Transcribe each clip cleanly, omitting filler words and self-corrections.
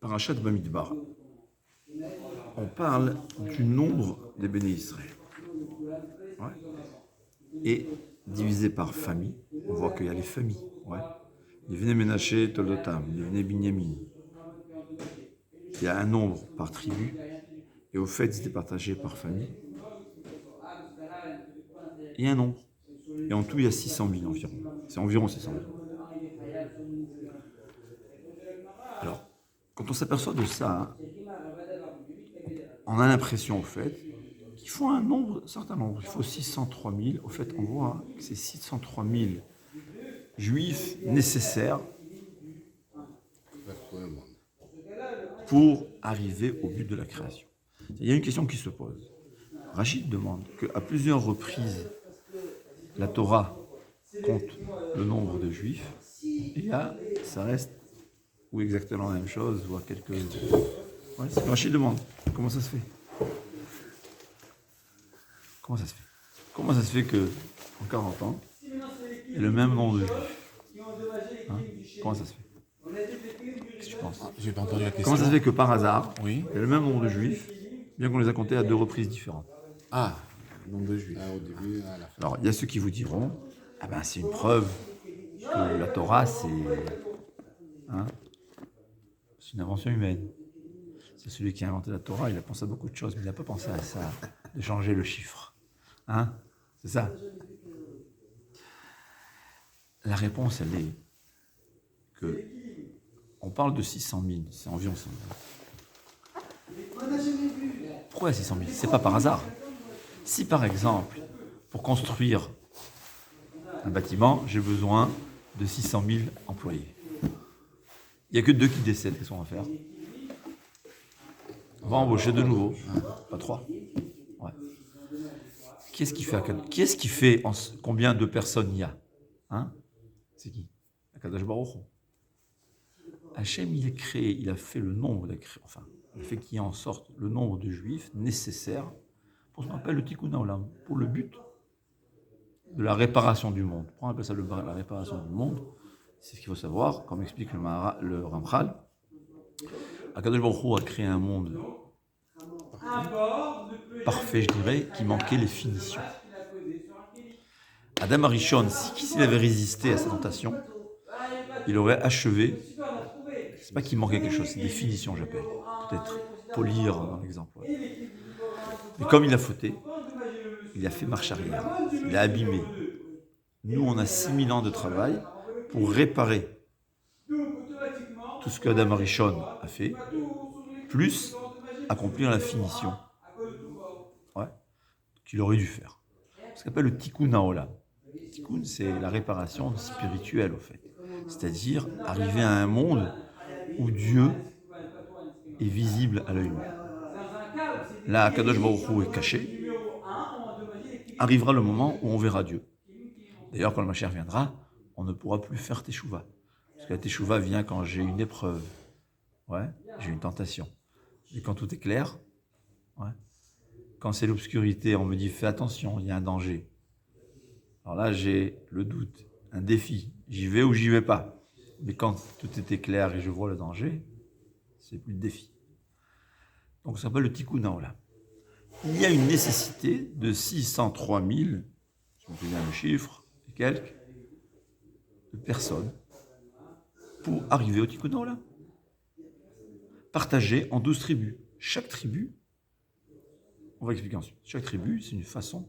Parashat Bamidbar, on parle du nombre des béné Israël. Ouais. Et divisé par famille, on voit qu'il y a les familles. Ouais. Les Bnei Menaché, Toldotam, les Bnei Binyamin. Il y a un nombre par tribu, et au fait, c'était partagé par famille. Il y a un nombre. Et en tout, il y a 600 000 environ. C'est environ 600 000. Alors, quand on s'aperçoit de ça, on a l'impression, au fait, qu'il faut un certain nombre. Il faut 603 000. Au fait, on voit que c'est 603 000 juifs nécessaires pour arriver au but de la création. Il y a une question qui se pose. Rachid demande qu'à plusieurs reprises, la Torah compte le nombre de juifs, et là, ça reste ou exactement la même chose, ou à quelques... Ouais, c'est Rachid demande, comment ça se fait? Comment ça se fait? Comment ça se fait que en 40 ans, il y a le même nombre de juifs? Hein? Comment ça se fait? Qu'est-ce que tu penses? J'ai pas entendu la question. Comment ça se fait que par hasard, oui, il y a le même nombre de juifs, bien qu'on les a comptés à 2 reprises différentes? Ah, le nombre de juifs. Au début, à la fin. Alors, il y a ceux qui vous diront, ah ben c'est une preuve que la Torah, c'est une invention humaine. C'est celui qui a inventé la Torah, il a pensé à beaucoup de choses, mais il n'a pas pensé à ça, de changer le chiffre. Hein? C'est ça. La réponse, elle est que on parle de 600 000, c'est environ 600 000. Pourquoi 600 000? C'est pas par hasard. Si par exemple, pour construire un bâtiment, j'ai besoin de 600 000 employés, il n'y a que 2 qui décèdent, qu'est-ce qu'on va faire? On va embaucher de nouveau, pas 3. Ouais. Qu'est-ce qui fait combien de personnes il y a? Hein? C'est qui? Akadosh Baruch Hu. Hachem, il a fait le nombre, il a fait qu'il y ait en sorte le nombre de juifs nécessaires pour ce qu'on appelle le Tikkun Haolam, pour le but de la réparation du monde. Pourquoi on appelle ça la réparation du monde? C'est ce qu'il faut savoir, comme explique le Ramchal. Akadosh Baruch Hu a créé un monde parfait, je dirais, qui manquait les finitions. Adam Arishon, s'il avait résisté à sa tentation, il aurait achevé. C'est pas qu'il manquait quelque chose, c'est des finitions, j'appelle. Peut-être polir dans l'exemple. Ouais. Mais comme il a fauté, il a fait marche arrière. Il a abîmé. Nous, on a 6000 ans de travail pour réparer tout ce qu'Adam Arishon a fait, plus accomplir la finition. Ouais. Qu'il aurait dû faire. Ce qu'on appelle le Tikkun Haolam. Tikkun, c'est la réparation spirituelle, au fait. C'est-à-dire arriver à un monde où Dieu est visible à l'œil nu. Là, Kadosh Baruch Hu est caché. Arrivera le moment où on verra Dieu. D'ailleurs, quand le Mashiach viendra, on ne pourra plus faire Teshuvah. Parce que la Teshuvah vient quand j'ai une épreuve. Ouais, j'ai une tentation. Et quand tout est clair, ouais. Quand c'est l'obscurité, on me dit fais attention, il y a un danger. Alors là, j'ai le doute, un défi. J'y vais ou j'y vais pas. Mais quand tout était clair et je vois le danger, c'est plus de défi. Donc ça s'appelle le Tikkun Haolam. Il y a une nécessité de 603 000, je me souviens le chiffre, et quelques, de personnes pour arriver au Tikkun Haolam. Partagé en 12 tribus. Chaque tribu, on va expliquer ensuite, chaque tribu, c'est une façon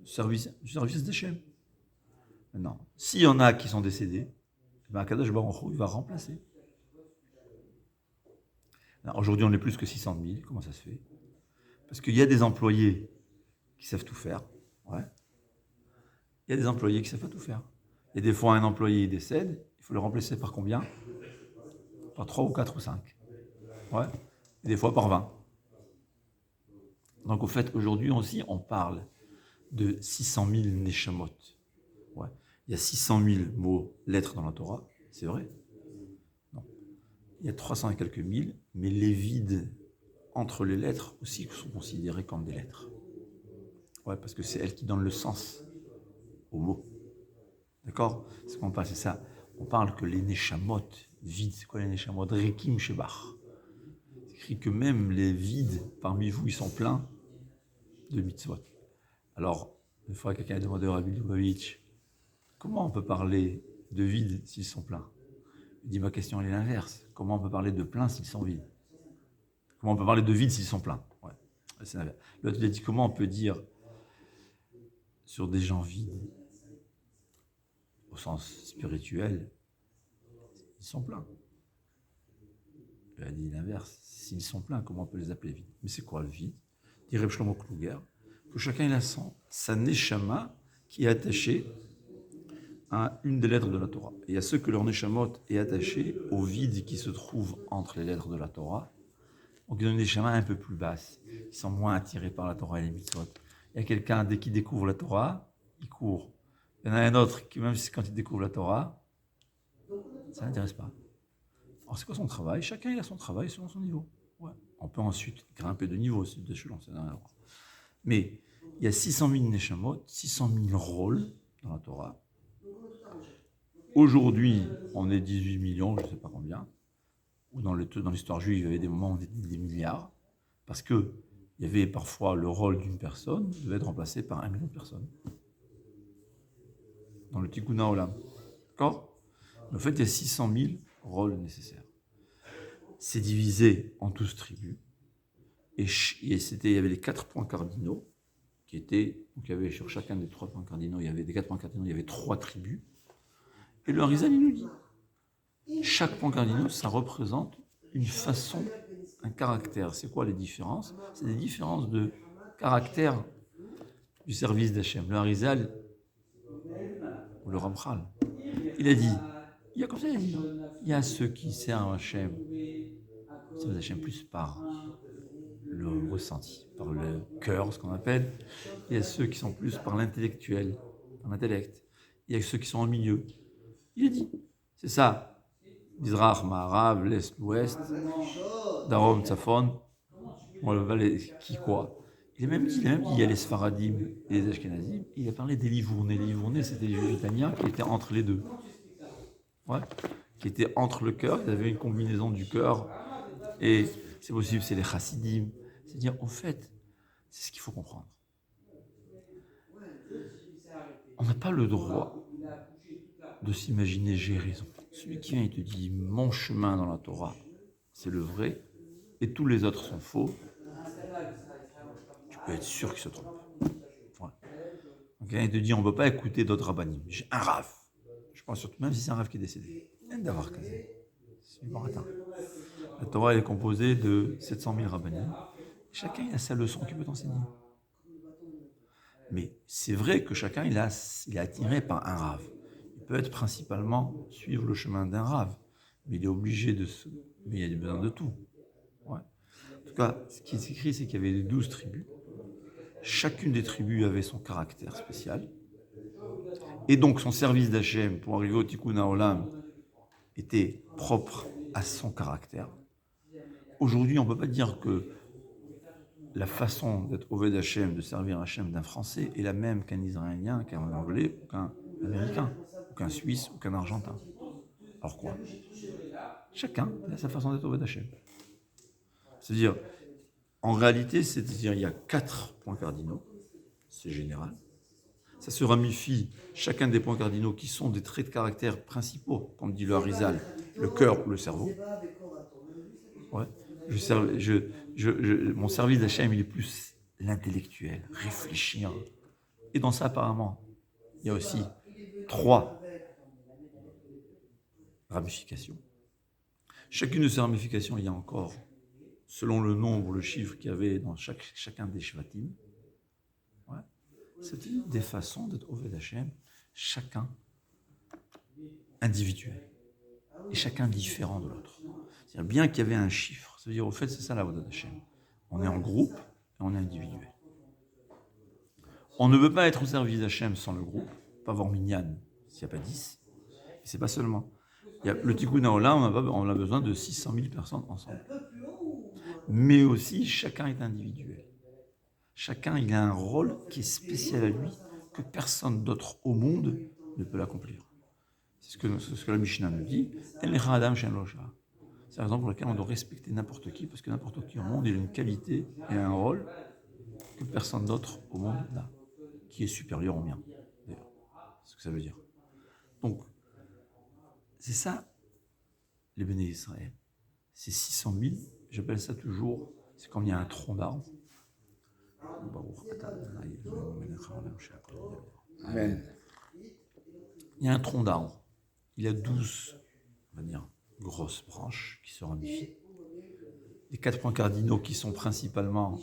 du service d'Hachem. Maintenant, s'il y en a qui sont décédés, ben Akadosh Baruch Hu, il va remplacer. Alors, aujourd'hui, on est plus que 600 000. Comment ça se fait? Parce qu'il y a des employés qui savent tout faire. Ouais. Il y a des employés qui ne savent pas tout faire. Et des fois, un employé décède, il faut le remplacer par combien? Par 3 ou 4 ou 5. Ouais. Et des fois par 20. Donc, au fait, aujourd'hui aussi, on parle de 600 000 neshamot. Ouais. Il y a 600 000 mots, lettres dans la Torah, c'est vrai. Non. Il y a 300 et quelques mille, mais les vides entre les lettres aussi sont considérés comme des lettres. Ouais, parce que c'est elles qui donnent le sens aux mots. D'accord? C'est ce qu'on parle, c'est ça. on parle que les neshamot vides, c'est quoi les neshamot? Rekim Shebach. C'est écrit que même les vides parmi vous, ils sont pleins de mitzvot. Alors, une fois quelqu'un a demandé au Rabbi Lubavitch, comment on peut parler de vides s'ils sont pleins? Il dit, ma question elle est l'inverse. Comment on peut parler de pleins s'ils sont vides? Comment on peut parler de vides s'ils sont pleins? Ouais, c'est l'inverse. L'autre, il a dit, comment on peut dire sur des gens vides, au sens spirituel, ils sont pleins? Il a dit l'inverse. S'ils sont pleins, comment on peut les appeler vides? Mais c'est quoi le vide? Dit Reb Shlomo Kluger, que chacun il a sa neshama qui est attachée à une des lettres de la Torah. Et il y a ceux que leur neshamot est attaché au vide qui se trouve entre les lettres de la Torah. Donc ils ont une neshama un peu plus basse. Ils sont moins attirés par la Torah et les mitzvot. Il y a quelqu'un, dès qu'il découvre la Torah, il court. Il y en a un autre qui, même quand il découvre la Torah, ça ne l'intéresse pas. Alors c'est quoi son travail? Chacun il a son travail selon son niveau. Ouais. On peut ensuite grimper de niveau, c'est d'échelon, c'est rien. Mais il y a 600 000 neshamot, 600 000 rôles dans la Torah. Aujourd'hui, on est 18 millions, je ne sais pas combien. Ou dans l'histoire juive, il y avait des moments où on était des milliards. Parce qu'il y avait parfois le rôle d'une personne devait être remplacé par 1 million de personnes. Dans le Tikkun Olam. D'accord? En fait, il y a 600 000 rôles nécessaires. C'est divisé en 12 tribus. Et il y avait les 4 points cardinaux qui étaient. Donc il y avait sur chacun des 3 points cardinaux, il y avait des 4 points cardinaux, il y avait 3 tribus. Et le Harizal, il nous dit chaque point cardinal, ça représente une façon, un caractère. C'est quoi les différences? C'est des différences de caractère du service d'Hachem. Le Harizal, ou le Ramchal, il a dit, il y a comme ça, il a dit, il y a ceux qui servent Hachem, servent Hachem plus par le ressenti, par le cœur, ce qu'on appelle. Il y a ceux qui sont plus par l'intellectuel, par l'intellect. Il y a ceux qui sont au milieu. Il a dit, c'est ça, Mizrach, Ma'arav, l'Est, l'Ouest, Darom, Tzafon, qui quoi. Il a même dit, il y a les Sfaradim et les Ashkenazim, il a parlé des Livournais. Les Livournais, c'était les Juifs italiens qui étaient entre les deux. Ouais, qui étaient entre le cœur, ils avaient une combinaison du cœur, et c'est possible, c'est les Chassidim. C'est-à-dire, au fait, c'est ce qu'il faut comprendre. On n'a pas le droit de s'imaginer j'ai raison. Celui qui vient et te dit mon chemin dans la Torah, c'est le vrai, et tous les autres sont faux, tu peux être sûr qu'il se trompe. Ouais. Donc il te dit on ne peut pas écouter d'autres rabbinim. J'ai un Rav. Je pense surtout, même si c'est un Rav qui est décédé. C'est du baratin. La Torah elle est composée de 700 000 rabbinim. Chacun a sa leçon qu'il peut t'enseigner. Mais c'est vrai que chacun il est attiré par un Rav. Il peut être principalement suivre le chemin d'un Rav, mais il est obligé mais il y a besoin de tout. Ouais. En tout cas, ce qui est écrit, c'est qu'il y avait 12 tribus. Chacune des tribus avait son caractère spécial. Et donc son service d'Hachem pour arriver au Tikkun Olam était propre à son caractère. Aujourd'hui, on ne peut pas dire que la façon d'être Oved Hachem, de servir Hachem d'un Français est la même qu'un Israélien, qu'un Anglais, ou qu'un Américain, ou qu'un Suisse, ou qu'un Argentin. Alors quoi? Chacun a sa façon d'être Oved Hachem. C'est-à-dire, en réalité, c'est-à-dire il y a 4 points cardinaux, c'est général. Ça se ramifie, chacun des points cardinaux qui sont des traits de caractère principaux, comme dit le Harizal, le cœur ou le cerveau. Ouais. Mon service d'Hachem, il est plus l'intellectuel, réfléchir. Et dans ça, apparemment, il y a aussi 3 ramifications. Chacune de ces ramifications, il y a encore, selon le nombre, le chiffre qu'il y avait dans chacun des Shvatim, ouais, c'était des façons d'être Oved Hachem, chacun individuel, et chacun différent de l'autre. C'est-à-dire bien qu'il y avait un chiffre, ça veut dire au fait c'est ça la Oved Hachem. On est en groupe et on est individuel. On ne peut pas être au service d'Hachem sans le groupe, pas avoir minyan s'il n'y a pas 10. Et c'est pas seulement. Il y a le Tikkun Olam, on a besoin de 600 000 personnes ensemble. Mais aussi, chacun est individuel. Chacun, il a un rôle qui est spécial à lui, que personne d'autre au monde ne peut l'accomplir. C'est ce que la Mishnah nous dit. C'est la raison pour laquelle on doit respecter n'importe qui, parce que n'importe qui au monde, il a une qualité et un rôle que personne d'autre au monde n'a, qui est supérieur au mien, d'ailleurs. C'est ce que ça veut dire. Donc, c'est ça, les béné Israël. C'est 600 000, j'appelle ça toujours, c'est comme il y a un tronc d'arbre. Amen. Il y a un tronc d'arbre. Il y a 12, on va dire, grosses branches qui se ramifient. Les 4 points cardinaux qui sont principalement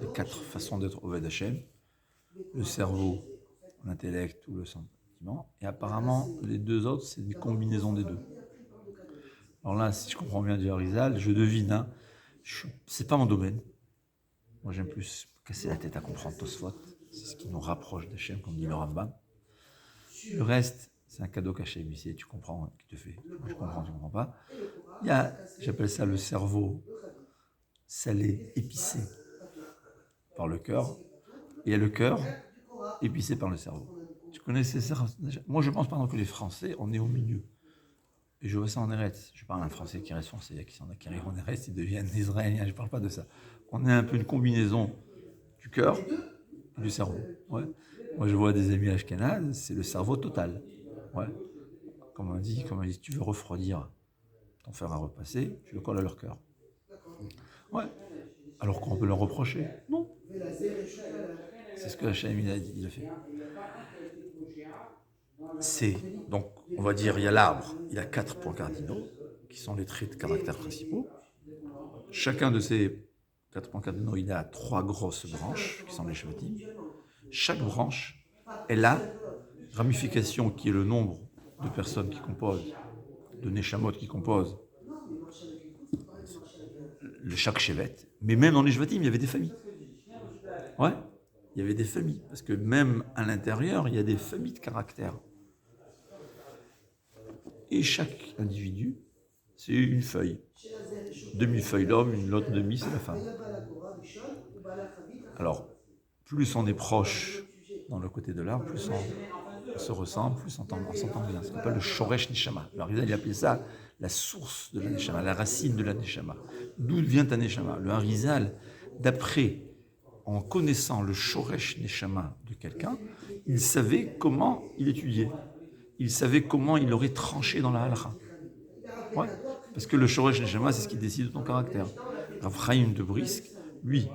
les 4 façons d'être Oved Hashem, le cerveau, l'intellect ou le sentiment. Et apparemment, les 2 autres, c'est des combinaisons des 2. Alors là, si je comprends bien du Harizal, je devine, c'est pas mon domaine. Moi, j'aime plus casser la tête à comprendre Tosfot. C'est ce qui nous rapproche d'Hachem, comme dit le Rambam. Le reste, c'est un cadeau qu'Hachem ici, tu comprends, qui te fait. Moi, je comprends, tu ne comprends pas. Il y a, j'appelle ça le cerveau salé, épicé par le cœur. Et il y a le cœur épicé par le cerveau. Tu connais ces cerveaux? Moi, je pense, par exemple, que les Français, on est au milieu. Et je vois ça en Eretz. Je parle d'un Français qui reste français, il y a qui arrivent en Eretz, ils deviennent israéliens, je ne parle pas de ça. On est un peu une combinaison du cœur et du cerveau. Ouais. Moi, je vois des amis ashkénazes, c'est le cerveau total. Ouais. Comme on dit, si tu veux refroidir ton fer à repasser, tu le colles à leur cœur. Ouais. Alors qu'on peut leur reprocher. Non. C'est ce que Hachem il a dit, il a fait. Donc, on va dire, il y a l'arbre, il a 4 points cardinaux, qui sont les traits de caractère principaux. Chacun de ces 4 points cardinaux, il a 3 grosses branches, qui sont les shvatim. Chaque branche, elle a ramification qui est le nombre de personnes qui composent, de neshamot qui composent chaque shevet. Mais même dans les shvatim, il y avait des familles. Ouais, il y avait des familles. Parce que même à l'intérieur, il y a des familles de caractères. Et chaque individu, c'est une feuille. Demi-feuille l'homme, une autre demi, c'est la femme. Alors, plus on est proche dans le côté de l'arbre, plus on se ressemble, plus on s'entend bien. Ce qu'on appelle le shoresh neshama. Le Harizal, il appelait ça la source de la neshama, la racine de la neshama. D'où vient ta neshama? Le Harizal, d'après, en connaissant le shoresh neshama de quelqu'un, il savait comment il étudiait. Il savait comment il aurait tranché dans la halakha. Ouais, parce que le shoresh neshama, c'est ce qui décide de ton caractère. Rav Chaim de Brisk, lui,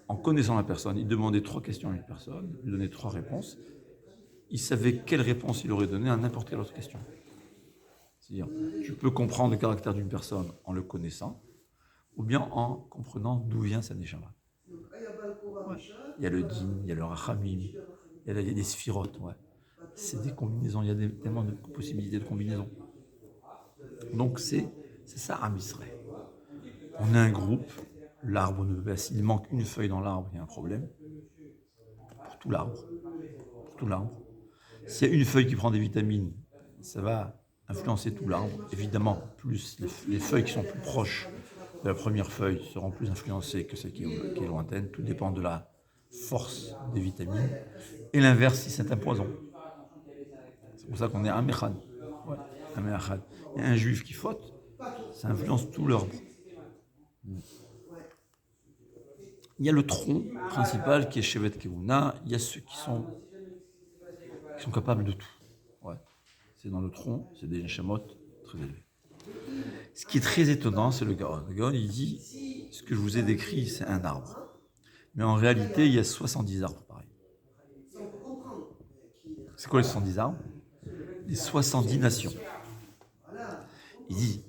en connaissant la personne, il demandait 3 questions à une personne, il lui donnait 3 réponses. Il savait quelle réponse il aurait donnée à n'importe quelle autre question. C'est-à-dire, tu peux comprendre le caractère d'une personne en le connaissant, ou bien en comprenant d'où vient sa neshama. Ouais. Il y a le din, il y a le rachamim, il y a des sphirotes. Ouais. C'est des combinaisons, il y a tellement de possibilités de combinaisons. Donc c'est ça, Am Israël. On a un groupe, l'arbre ne baisse, il manque une feuille dans l'arbre, il y a un problème. Pour tout l'arbre. S'il y a une feuille qui prend des vitamines, ça va influencer tout l'arbre. Évidemment, plus les feuilles qui sont plus proches de la première feuille seront plus influencées que celle qui est lointaine. Tout dépend de la force des vitamines. Et l'inverse, si c'est un poison. C'est pour ça qu'on est Amechad. Ouais, Amechad. Il y a un juif qui faute, ça influence tout l'arbre. Il y a le tronc principal qui est Shevet Kevuna. Il y a ceux qui sont capables de tout. Ouais. C'est dans le tronc, c'est des neshamot très élevés. Ce qui est très étonnant, c'est le Gaon. Le Gaon, il dit, ce que je vous ai décrit, c'est un arbre. Mais en réalité, il y a 70 arbres pareils. C'est quoi les 70 arbres? Les 70 nations. Il dit,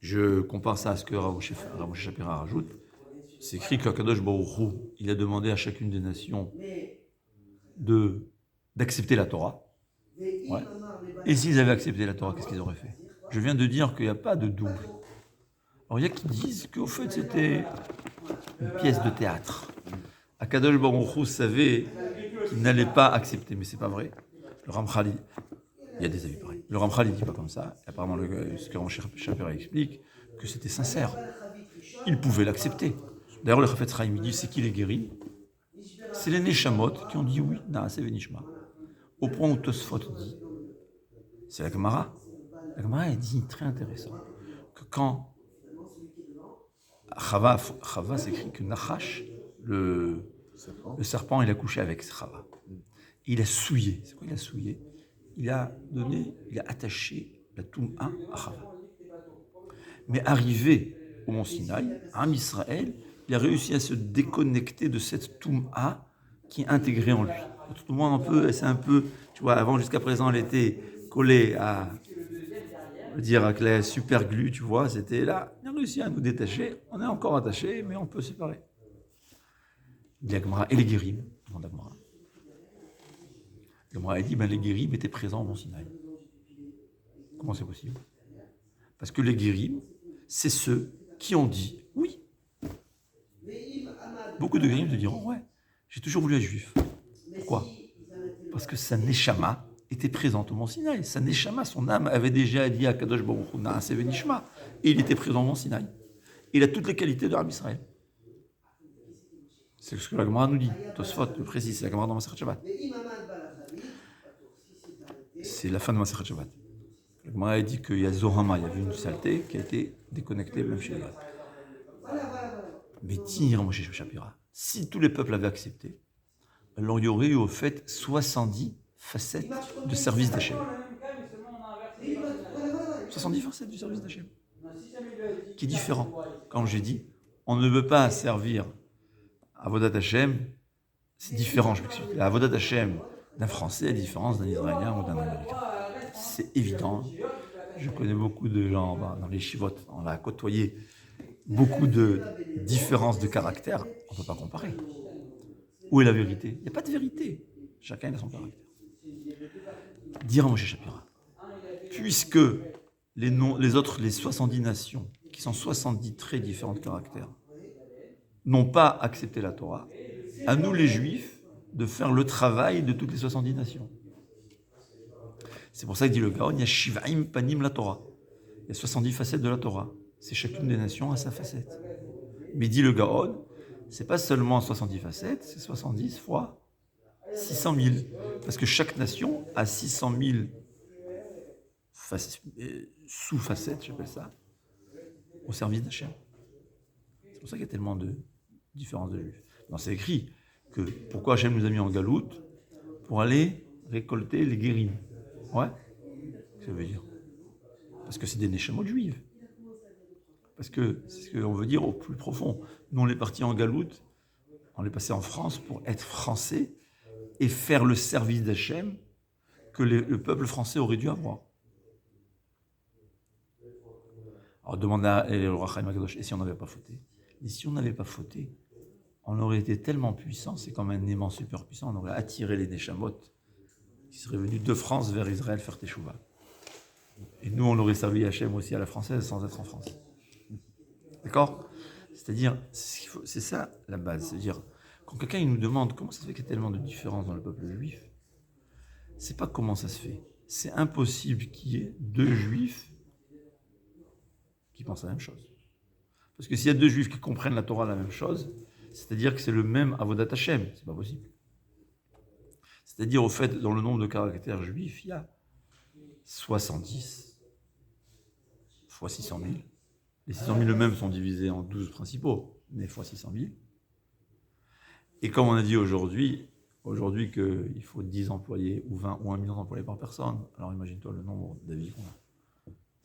je compare ça à ce que Rav Moshe Shapira rajoute, c'est écrit qu'Akadosh Baruch Hu, il a demandé à chacune des nations d'accepter la Torah. Ouais. Et s'ils avaient accepté la Torah, qu'est-ce qu'ils auraient fait? Je viens de dire qu'il n'y a pas de double. Alors il y a qui disent qu'au fait c'était une pièce de théâtre. Akadosh Baruch Hu savait qu'il n'allait pas accepter, mais c'est pas vrai. Le Ramchal, il y a des avis pareils. Le Ramchal, il dit pas comme ça. Et apparemment, ce que Rav Shapira explique, que c'était sincère. Il pouvait l'accepter. D'ailleurs, le Chafetz Chaim dit, c'est qui les guérit? C'est les Neshamot qui ont dit oui, Naaseh Venishma. Au point où Tosfot dit, C'est la Gemara. La Gemara, elle dit très intéressant que quand Chava s'écrit que Nachash, le serpent, il a couché avec Chava. Il a souillé. C'est quoi il a souillé? Il a attaché la Toum'a à Chava. Mais arrivé au Mont Sinaï, Am Israël, il a réussi à se déconnecter de cette Toum'a qui est intégrée en lui. Tout le monde c'est un peu, tu vois, avant jusqu'à présent, elle était collée à, on va dire, avec la super glue, tu vois, c'était là. On a réussi à nous détacher. On est encore attachés, mais on peut séparer. Il y a Gemara et les Guérim, demande Gemara. Gemara a dit, les Guérim étaient présents au Mont Sinaï. Comment c'est possible? Parce que les Guérim, c'est ceux qui ont dit oui. Beaucoup de Guérim te diront, ouais, j'ai toujours voulu être juif. Pourquoi? Parce que sa Neshama était présente au Mont Sinaï. Sa Neshama, son âme, avait déjà dit à Kadosh Baruch Hu, Naaseh Venishma. Et il était présent au Mont Sinaï. Il a toutes les qualités de Am Israël. C'est ce que la Gemara nous dit. Tosfot le précise, c'est la Gemara dans Masechet Shabbat. C'est la fin de Masechet Shabbat. La Gemara a dit qu'il y a Zohama, il y avait une saleté qui a été déconnectée même chez les gars. Mais dire, Moshe Shapira, si tous les peuples avaient accepté, alors il y aurait eu au fait 70 facettes de service d'Hachem. 70 facettes du service d'Hachem. Qui est différent. Quand j'ai dit, on ne veut pas servir Avodat Hashem, c'est différent, je m'explique. La Avodat Hashem d'un Français est différente d'un Israélien ou d'un Américain. C'est évident. Je connais beaucoup de gens dans les chivotes, on a côtoyé beaucoup de différences de caractère, on ne peut pas comparer. Où est la vérité? Il n'y a pas de vérité. Chacun a son caractère. Dire à Moshe Shapira, puisque les 70 nations, qui sont 70 très différents de caractère, n'ont pas accepté la Torah, à nous les Juifs de faire le travail de toutes les 70 nations. C'est pour ça que dit le Gaon, il y a Shivaim Panim la Torah. Il y a 70 facettes de la Torah. C'est chacune des nations à sa facette. Mais dit le Gaon, c'est pas seulement 70 facettes, c'est 70 fois 600 000. Parce que chaque nation a 600 000 sous-facettes, j'appelle ça, au service d'Hachem. C'est pour ça qu'il y a tellement de différences de juifs. C'est écrit que pourquoi Hachem nous a mis en galoute? Pour aller récolter les guérim. Ouais. Qu'est-ce que ça veut dire? Parce que c'est des neshamot juives. Parce que c'est ce qu'on veut dire au plus profond. Nous, on est partis en galoute, on est passé en France pour être français et faire le service d'Hachem que le peuple français aurait dû avoir. Alors, demande à Chaim Akadosh, et si on n'avait pas fauté? Et si on n'avait pas fauté, on aurait été tellement puissant, c'est comme un aimant super puissant, on aurait attiré les Neshamot qui seraient venus de France vers Israël faire Teshuvah. Et nous, on aurait servi Hachem aussi à la française sans être en France. D'accord? C'est-à-dire, c'est ça la base. C'est-à-dire, quand quelqu'un il nous demande comment ça se fait qu'il y a tellement de différences dans le peuple juif, c'est pas comment ça se fait. C'est impossible qu'il y ait deux juifs qui pensent la même chose. Parce que s'il y a deux juifs qui comprennent la Torah la même chose, c'est-à-dire que c'est le même Avodat Hashem, c'est pas possible. C'est-à-dire, au fait, dans le nombre de caractères juifs, il y a 70 fois 600 000. Les 600 000 eux-mêmes sont divisés en 12 principaux, mais fois 600 000. Et comme on a dit aujourd'hui qu'il faut 10 employés, ou 20, ou 1 million d'employés par personne, alors imagine-toi le nombre d'avis qu'on a.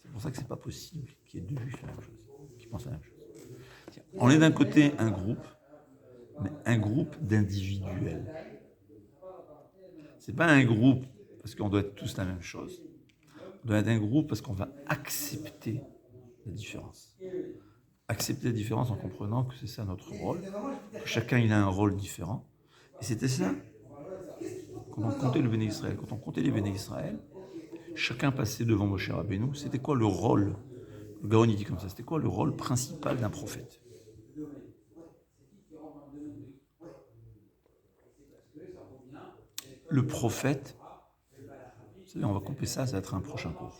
C'est pour ça que c'est pas possible qu'il y ait deux juifs la même chose, qui pensent la même chose. On est d'un côté un groupe, mais un groupe d'individuels. C'est pas un groupe parce qu'on doit être tous la même chose. On doit être un groupe parce qu'on va accepter la différence. Accepter la différence en comprenant que c'est ça notre rôle, que chacun il a un rôle différent. Et c'était ça. Quand on comptait le Béné Israël, quand on comptait les Béné Israël, chacun passait devant Moshe Rabbeinu. C'était quoi le rôle? Le Gaon il dit comme ça, c'était quoi le rôle principal d'un prophète? Le prophète, on va couper ça, ça va être un prochain cours.